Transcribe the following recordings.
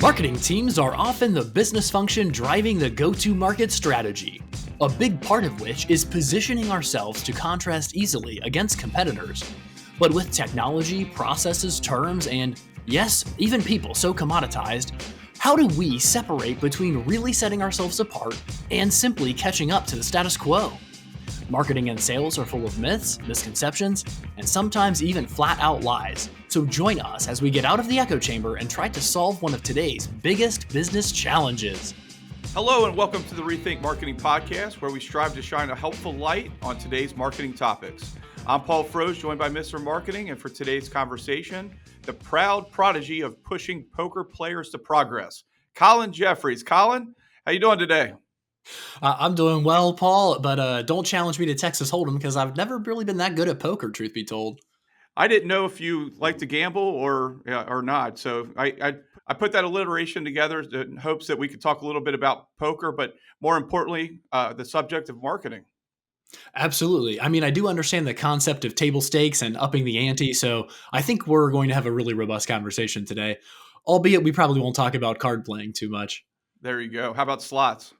Marketing teams are often the business function driving the go-to market strategy, a big part of which is positioning ourselves to contrast easily against competitors. But with technology, processes, terms, and yes, even people so commoditized, how do we separate between really setting ourselves apart and simply catching up to the status quo? Marketing and sales are full of myths, misconceptions, and sometimes even flat-out lies. So join us as we get out of the echo chamber and try to solve one of today's biggest business challenges. Hello and welcome to the Rethink Marketing Podcast, where we strive to shine a helpful light on today's marketing topics. I'm Paul Frodge, joined by Mr. Marketing, and for today's conversation, the proud prodigy of pushing poker players to progress, Colin Jeffries. Colin, how you doing today? I'm doing well, Paul, but don't challenge me to Texas Hold'em because I've never really been that good at poker, truth be told. I didn't know if you like to gamble or not, so I put that alliteration together in hopes that we could talk a little bit about poker, but more importantly, the subject of marketing. Absolutely. I mean, I do understand the concept of table stakes and upping the ante, so I think we're going to have a really robust conversation today, albeit we probably won't talk about card playing too much. There you go. How about slots?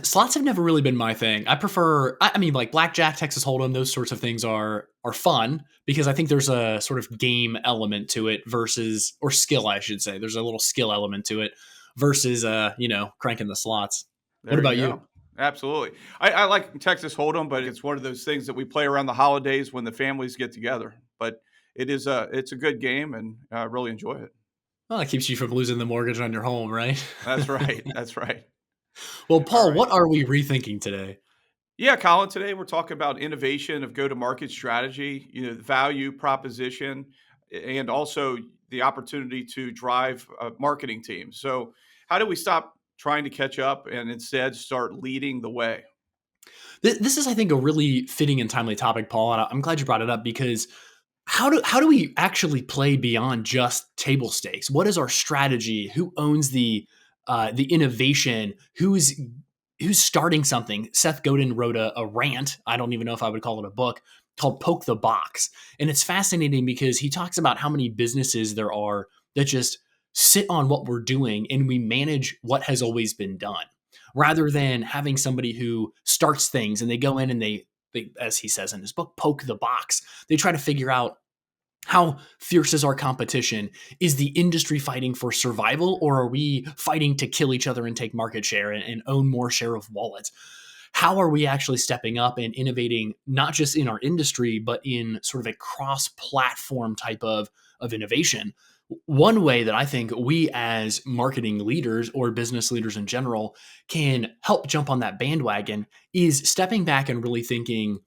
Slots have never really been my thing. I prefer, I mean, like blackjack, Texas Hold'em, those sorts of things are fun because I think there's a sort of game element to it versus, or skill, I should say. There's a little skill element to it versus, cranking the slots. What about you? Absolutely. I like Texas Hold'em, but it's one of those things that we play around the holidays when the families get together. But it's a good game, and I really enjoy it. Well, it keeps you from losing the mortgage on your home, right? That's right. That's right. Well, Paul, All right. what are we rethinking today? Yeah, Colin, today we're talking about innovation of go-to-market strategy, the value proposition, and also the opportunity to drive a marketing team. So how do we stop trying to catch up and instead start leading the way? This is, I think, a really fitting and timely topic, Paul, and I'm glad you brought it up because how do we actually play beyond just table stakes? What is our strategy? Who owns the innovation? Who's starting something? Seth Godin wrote a rant. I don't even know if I would call it a book, called Poke the Box. And it's fascinating because he talks about how many businesses there are that just sit on what we're doing and we manage what has always been done rather than having somebody who starts things and they go in and they, as he says in his book, poke the box. They try to figure out how fierce is our competition? Is the industry fighting for survival, or are we fighting to kill each other and take market share and own more share of wallet? How are we actually stepping up and innovating, not just in our industry, but in sort of a cross-platform type of innovation? One way that I think we as marketing leaders or business leaders in general can help jump on that bandwagon is stepping back and really thinking,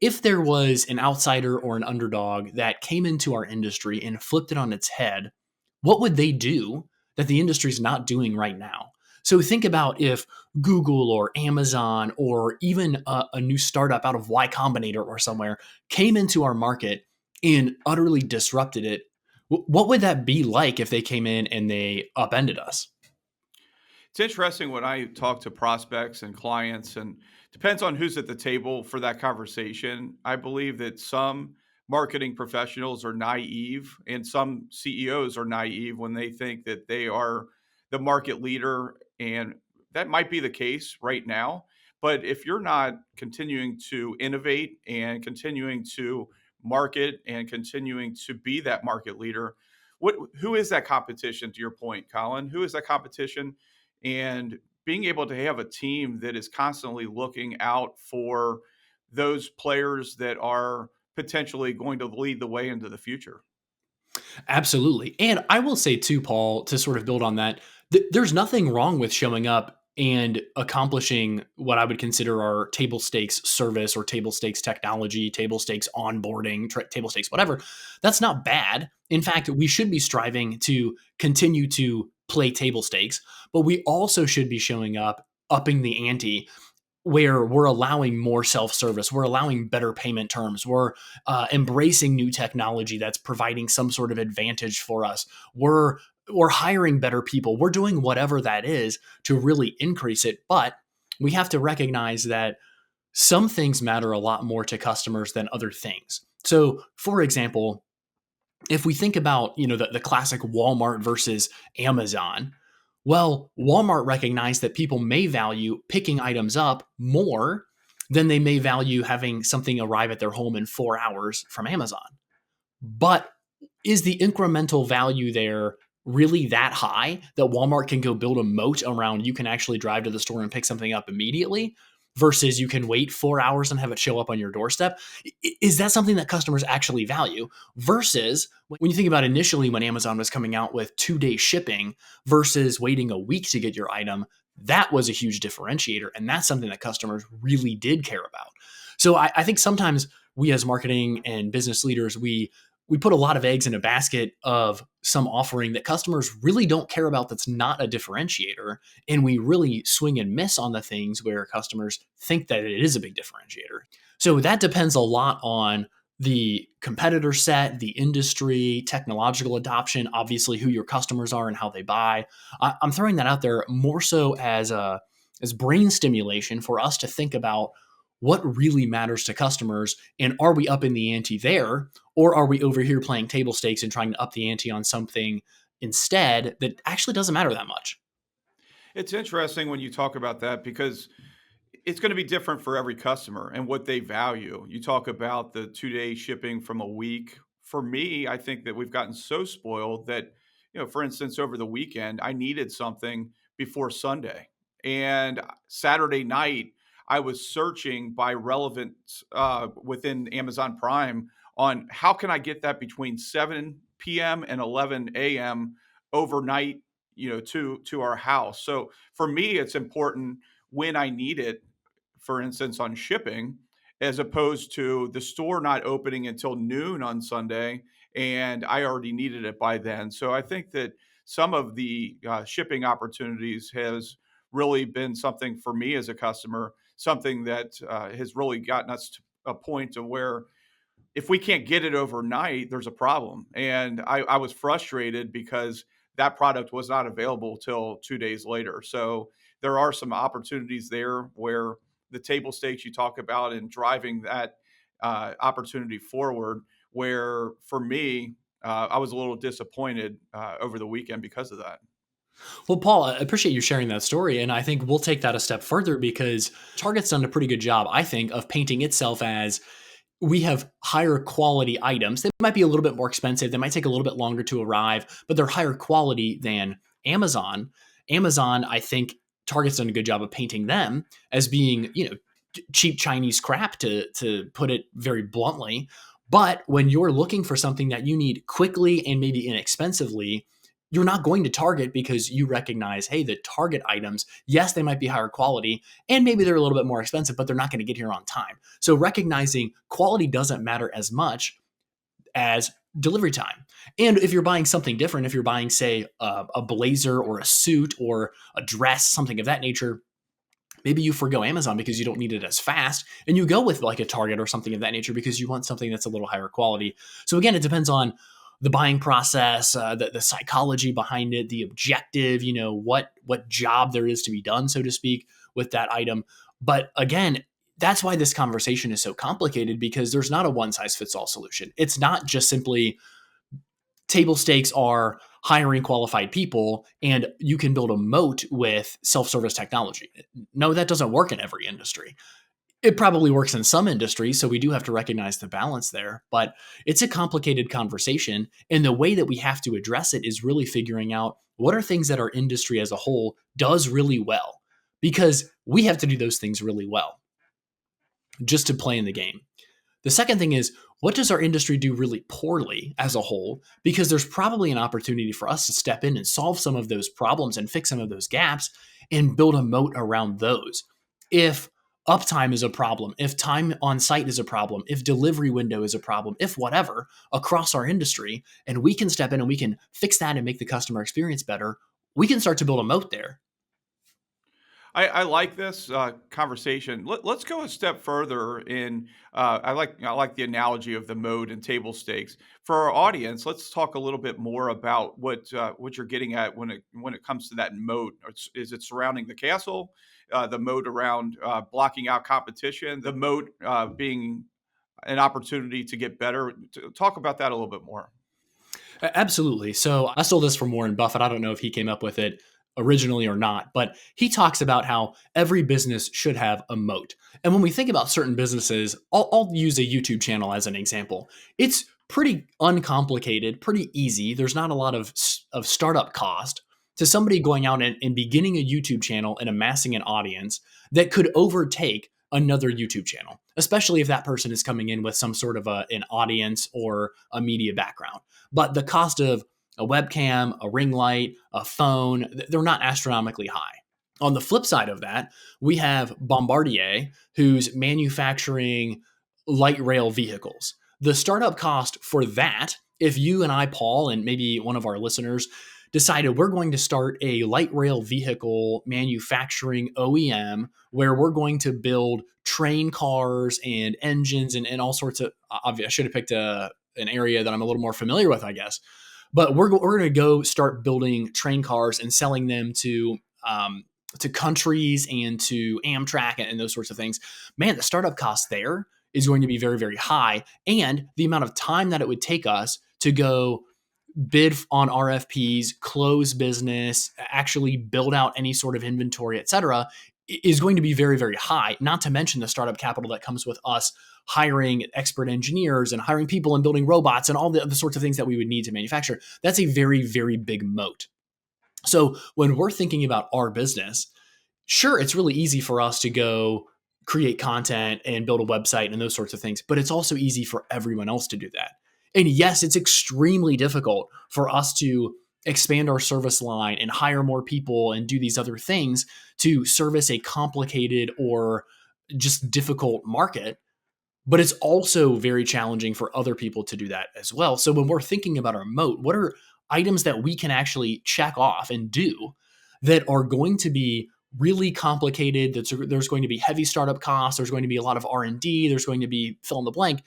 if there was an outsider or an underdog that came into our industry and flipped it on its head, what would they do that the industry is not doing right now? So think about if Google or Amazon or even a new startup out of Y Combinator or somewhere came into our market and utterly disrupted it. What would that be like if they came in and they upended us? It's interesting when I talk to prospects and clients, and depends on who's at the table for that conversation. I believe that some marketing professionals are naive and some CEOs are naive when they think that they are the market leader. And that might be the case right now. But if you're not continuing to innovate and continuing to market and continuing to be that market leader, who is that competition, to your point, Colin? Who is that competition? And being able to have a team that is constantly looking out for those players that are potentially going to lead the way into the future. Absolutely. And I will say too, Paul, to sort of build on that, there's nothing wrong with showing up and accomplishing what I would consider our table stakes service or table stakes technology, table stakes onboarding, table stakes, whatever. That's not bad. In fact, we should be striving to continue to play table stakes, but we also should be showing up, upping the ante, where we're allowing more self-service, we're allowing better payment terms, we're embracing new technology that's providing some sort of advantage for us. We're hiring better people. We're doing whatever that is to really increase it. But we have to recognize that some things matter a lot more to customers than other things. So, for example, if we think about, the classic Walmart versus Amazon, well, Walmart recognized that people may value picking items up more than they may value having something arrive at their home in 4 hours from Amazon. But is the incremental value there really that high that Walmart can go build a moat around you can actually drive to the store and pick something up immediately versus you can wait 4 hours and have it show up on your doorstep? Is that something that customers actually value? Versus when you think about initially when Amazon was coming out with 2-day shipping versus waiting a week to get your item, that was a huge differentiator. And that's something that customers really did care about. So I think sometimes we as marketing and business leaders, we put a lot of eggs in a basket of some offering that customers really don't care about that's not a differentiator. And we really swing and miss on the things where customers think that it is a big differentiator. So that depends a lot on the competitor set, the industry, technological adoption, obviously who your customers are and how they buy. I'm throwing that out there more so as brain stimulation for us to think about what really matters to customers, and are we upping the ante there, or are we over here playing table stakes and trying to up the ante on something instead that actually doesn't matter that much? It's interesting when you talk about that because it's going to be different for every customer and what they value. You talk about the 2-day shipping from a week. For me, I think that we've gotten so spoiled that, for instance, over the weekend, I needed something before Sunday. And Saturday night, I was searching by relevance within Amazon Prime on how can I get that between 7 p.m. and 11 a.m. overnight, to our house. So for me, it's important when I need it, for instance, on shipping, as opposed to the store not opening until noon on Sunday, and I already needed it by then. So I think that some of the shipping opportunities has really been something for me as a customer, something that has really gotten us to a point to where if we can't get it overnight, there's a problem. And I was frustrated because that product was not available till 2 days later. So there are some opportunities there where the table stakes you talk about and driving that opportunity forward, where for me, I was a little disappointed over the weekend because of that. Well, Paul, I appreciate you sharing that story. And I think we'll take that a step further because Target's done a pretty good job, I think, of painting itself as we have higher quality items. They might be a little bit more expensive. They might take a little bit longer to arrive, but they're higher quality than Amazon. Amazon, I think Target's done a good job of painting them as being, cheap Chinese crap to put it very bluntly. But when you're looking for something that you need quickly and maybe inexpensively, you're not going to Target because you recognize, hey, the Target items, yes, they might be higher quality and maybe they're a little bit more expensive, but they're not going to get here on time. So recognizing quality doesn't matter as much as delivery time. And if you're buying something different, if you're buying, say, a blazer or a suit or a dress, something of that nature, maybe you forgo Amazon because you don't need it as fast and you go with like a Target or something of that nature because you want something that's a little higher quality. So again, it depends on the buying process, the psychology behind it, the objective, what job there is to be done, so to speak, with that item. But again, that's why this conversation is so complicated because there's not a one size fits all solution. It's not just simply table stakes are hiring qualified people and you can build a moat with self-service technology. No, that doesn't work in every industry. It probably works in some industries, so we do have to recognize the balance there, but it's a complicated conversation. And the way that we have to address it is really figuring out what are things that our industry as a whole does really well, because we have to do those things really well just to play in the game. The second thing is, what does our industry do really poorly as a whole? Because there's probably an opportunity for us to step in and solve some of those problems and fix some of those gaps and build a moat around those. If uptime is a problem, if time on site is a problem, if delivery window is a problem, if whatever across our industry, and we can step in and we can fix that and make the customer experience better, we can start to build a moat there. I like this conversation. Let's go a step further. I like the analogy of the mode and table stakes for our audience. Let's talk a little bit more about what you're getting at when it comes to that moat. Is it surrounding the castle, the moat around blocking out competition, the moat being an opportunity to get better? Talk about that a little bit more. Absolutely. So I stole this from Warren Buffett. I don't know if he came up with it originally or not, but he talks about how every business should have a moat. And when we think about certain businesses, I'll use a YouTube channel as an example. It's pretty uncomplicated, pretty easy. There's not a lot of startup cost to somebody going out and beginning a YouTube channel and amassing an audience that could overtake another YouTube channel, especially if that person is coming in with some sort of an audience or a media background. But the cost of a webcam, a ring light, a phone, they're not astronomically high. On the flip side of that, we have Bombardier, who's manufacturing light rail vehicles. The startup cost for that, if you and I, Paul, and maybe one of our listeners decided we're going to start a light rail vehicle manufacturing OEM where we're going to build train cars and engines and all sorts of, I should have picked an area that I'm a little more familiar with, I guess. But we're going to go start building train cars and selling them to countries and to Amtrak and those sorts of things. Man, the startup cost there is going to be very, very high. And the amount of time that it would take us to go bid on RFPs, close business, actually build out any sort of inventory, et cetera, is going to be very, very high. Not to mention the startup capital that comes with us hiring expert engineers and hiring people and building robots and all the other sorts of things that we would need to manufacture. That's a very, very big moat. So when we're thinking about our business, sure, it's really easy for us to go create content and build a website and those sorts of things, but it's also easy for everyone else to do that. And yes, it's extremely difficult for us to expand our service line and hire more people and do these other things to service a complicated or just difficult market. But it's also very challenging for other people to do that as well. So when we're thinking about our moat, what are items that we can actually check off and do that are going to be really complicated? There's going to be heavy startup costs. There's going to be a lot of R&D. There's going to be fill in the blank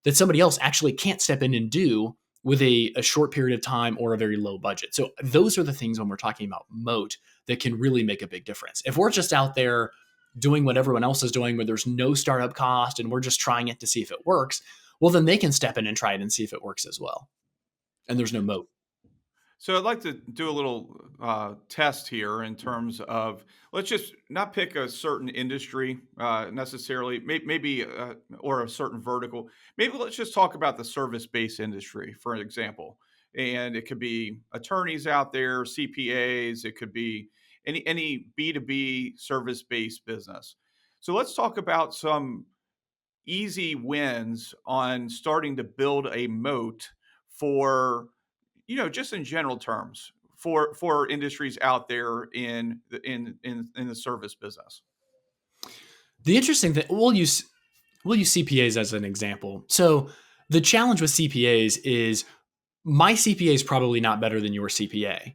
that somebody else actually can't step in and do with a short period of time or a very low budget. So those are the things when we're talking about moat that can really make a big difference. If we're just out there doing what everyone else is doing where there's no startup cost and we're just trying it to see if it works, well, then they can step in and try it and see if it works as well. And there's no moat. So I'd like to do a little test here in terms of let's just not pick a certain industry necessarily, maybe or a certain vertical. Maybe let's just talk about the service-based industry, for an example. And it could be attorneys out there, CPAs. It could be any B2B service-based business. So let's talk about some easy wins on starting to build a moat for just in general terms for industries out there in the service business. The interesting thing, we'll use CPAs as an example. So the challenge with CPAs is my CPA is probably not better than your CPA.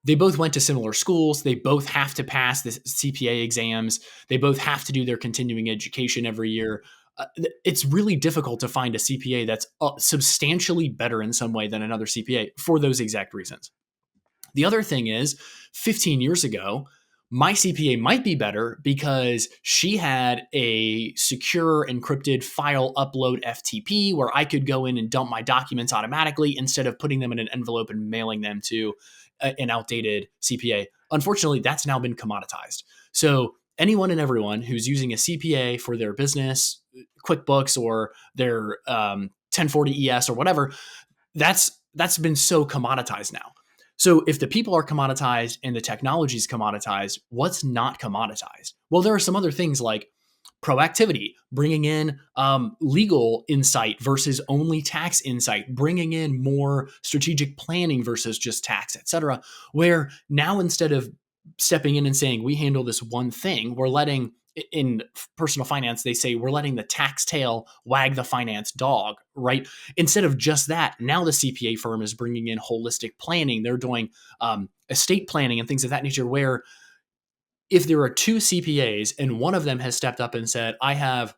They both went to similar schools. They both have to pass the CPA exams. They both have to do their continuing education every year. It's really difficult to find a CPA that's substantially better in some way than another CPA for those exact reasons. The other thing is, 15 years ago, my CPA might be better because she had a secure encrypted file upload FTP where I could go in and dump my documents automatically instead of putting them in an envelope and mailing them to an outdated CPA. Unfortunately, that's now been commoditized. So anyone and everyone who's using a CPA for their business, QuickBooks or their 1040 ES or whatever, that's been so commoditized now. So if the people are commoditized and the technology is commoditized, what's not commoditized? Well, there are some other things like proactivity, bringing in legal insight versus only tax insight, bringing in more strategic planning versus just tax, et cetera, where now instead of stepping in and saying, we handle this one thing, we're letting, in personal finance, they say we're letting the tax tail wag the finance dog, right? Instead of just that, now the CPA firm is bringing in holistic planning. They're doing estate planning and things of that nature, where if there are two CPAs and one of them has stepped up and said, I have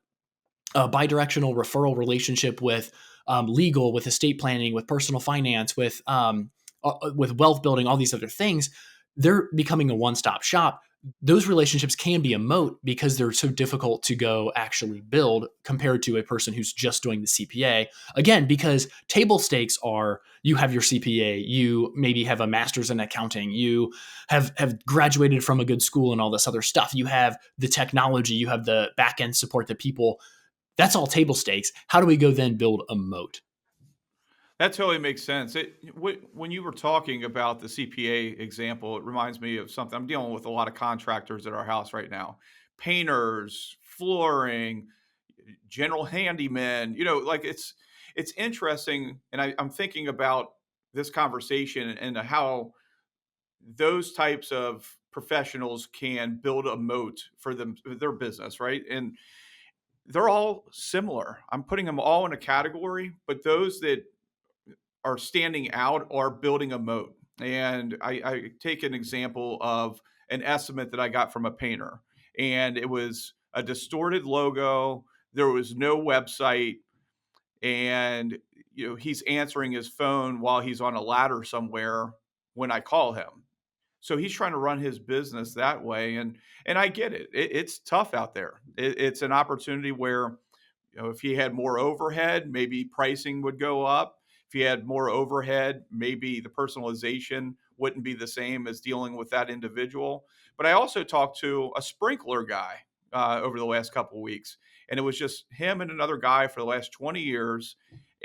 a bidirectional referral relationship with legal, with estate planning, with personal finance, with wealth building, all these other things, they're becoming a one-stop shop. those relationships can be a moat because they're so difficult to go actually build compared to a person who's just doing the CPA. Again, because table stakes are you have your CPA, you maybe have a master's in accounting, you have graduated from a good school and all this other stuff. You have the technology, you have the back end support, the people. That's all table stakes. How do we go then build a moat? That totally makes sense. When you were talking about the CPA example, it reminds me of something. I'm dealing with a lot of contractors at our house right now, painters, flooring, general handymen. Like it's interesting, and I'm thinking about this conversation and how those types of professionals can build a moat for their business, right? And they're all similar. I'm putting them all in a category, but those that are standing out are building a moat. And I take an example of an estimate that I got from a painter, and it was a distorted logo. There was no website, and he's answering his phone while he's on a ladder somewhere when I call him. So he's trying to run his business that way, and I get it. It's tough out there. It's an opportunity where if he had more overhead, maybe pricing would go up. If he had more overhead, maybe the personalization wouldn't be the same as dealing with that individual. But I also talked to a sprinkler guy over the last couple of weeks, and it was just him and another guy for the last 20 years.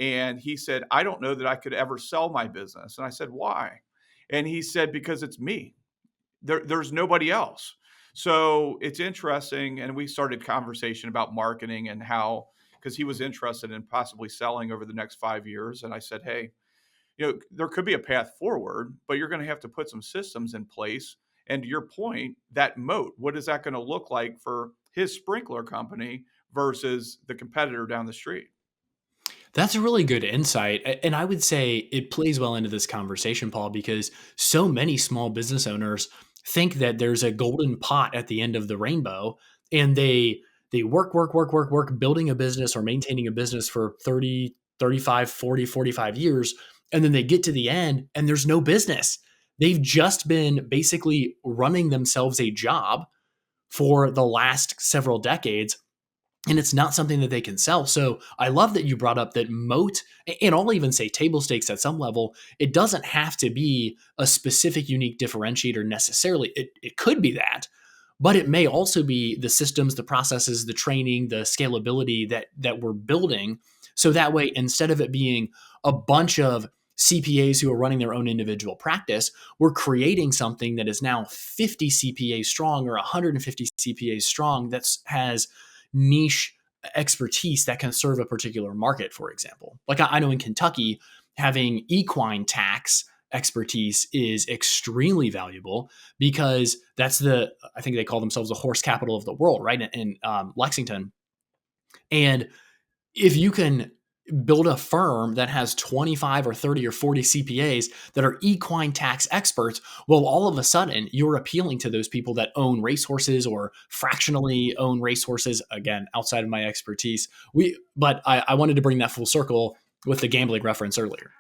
And he said, I don't know that I could ever sell my business. And I said, why? And he said, because it's me. There's nobody else. So it's interesting. And we started conversation about marketing and how, because he was interested in possibly selling over the next 5 years. And I said, hey, there could be a path forward, but you're going to have to put some systems in place. And to your point, that moat, what is that going to look like for his sprinkler company versus the competitor down the street? That's a really good insight. And I would say it plays well into this conversation, Paul, because so many small business owners think that there's a golden pot at the end of the rainbow, and they work building a business or maintaining a business for 30, 35, 40, 45 years. And then they get to the end and there's no business. They've just been basically running themselves a job for the last several decades, and it's not something that they can sell. So I love that you brought up that moat, and I'll even say table stakes at some level. It doesn't have to be a specific unique differentiator necessarily. It could be that, but it may also be the systems, the processes, the training, the scalability that we're building. So that way, instead of it being a bunch of CPAs who are running their own individual practice, we're creating something that is now 50 CPAs strong or 150 CPAs strong that has niche expertise that can serve a particular market, for example. Like I know in Kentucky, having equine tax expertise is extremely valuable because that's I think they call themselves the horse capital of the world, right? In Lexington. And if you can build a firm that has 25 or 30 or 40 CPAs that are equine tax experts, well, all of a sudden you're appealing to those people that own racehorses or fractionally own racehorses. Again, outside of my expertise, but I wanted to bring that full circle with the gambling reference earlier.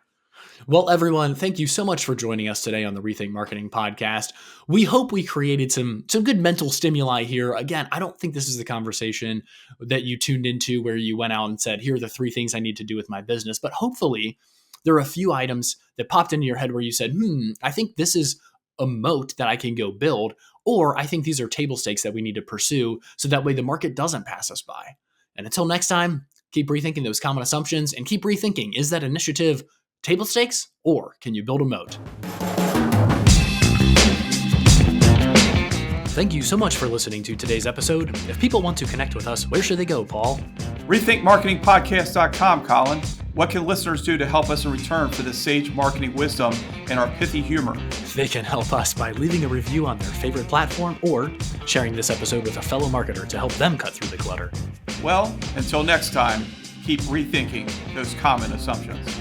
Well, everyone, thank you so much for joining us today on the Rethink Marketing Podcast. We hope we created some good mental stimuli here. Again, I don't think this is the conversation that you tuned into where you went out and said, here are the 3 things I need to do with my business. But hopefully there are a few items that popped into your head where you said, I think this is a moat that I can go build, or I think these are table stakes that we need to pursue so that way the market doesn't pass us by. And until next time, keep rethinking those common assumptions and keep rethinking, is that initiative table stakes, or can you build a moat? Thank you so much for listening to today's episode. If people want to connect with us, where should they go, Paul? RethinkMarketingPodcast.com, Colin. What can listeners do to help us in return for the sage marketing wisdom and our pithy humor? They can help us by leaving a review on their favorite platform or sharing this episode with a fellow marketer to help them cut through the clutter. Well, until next time, keep rethinking those common assumptions.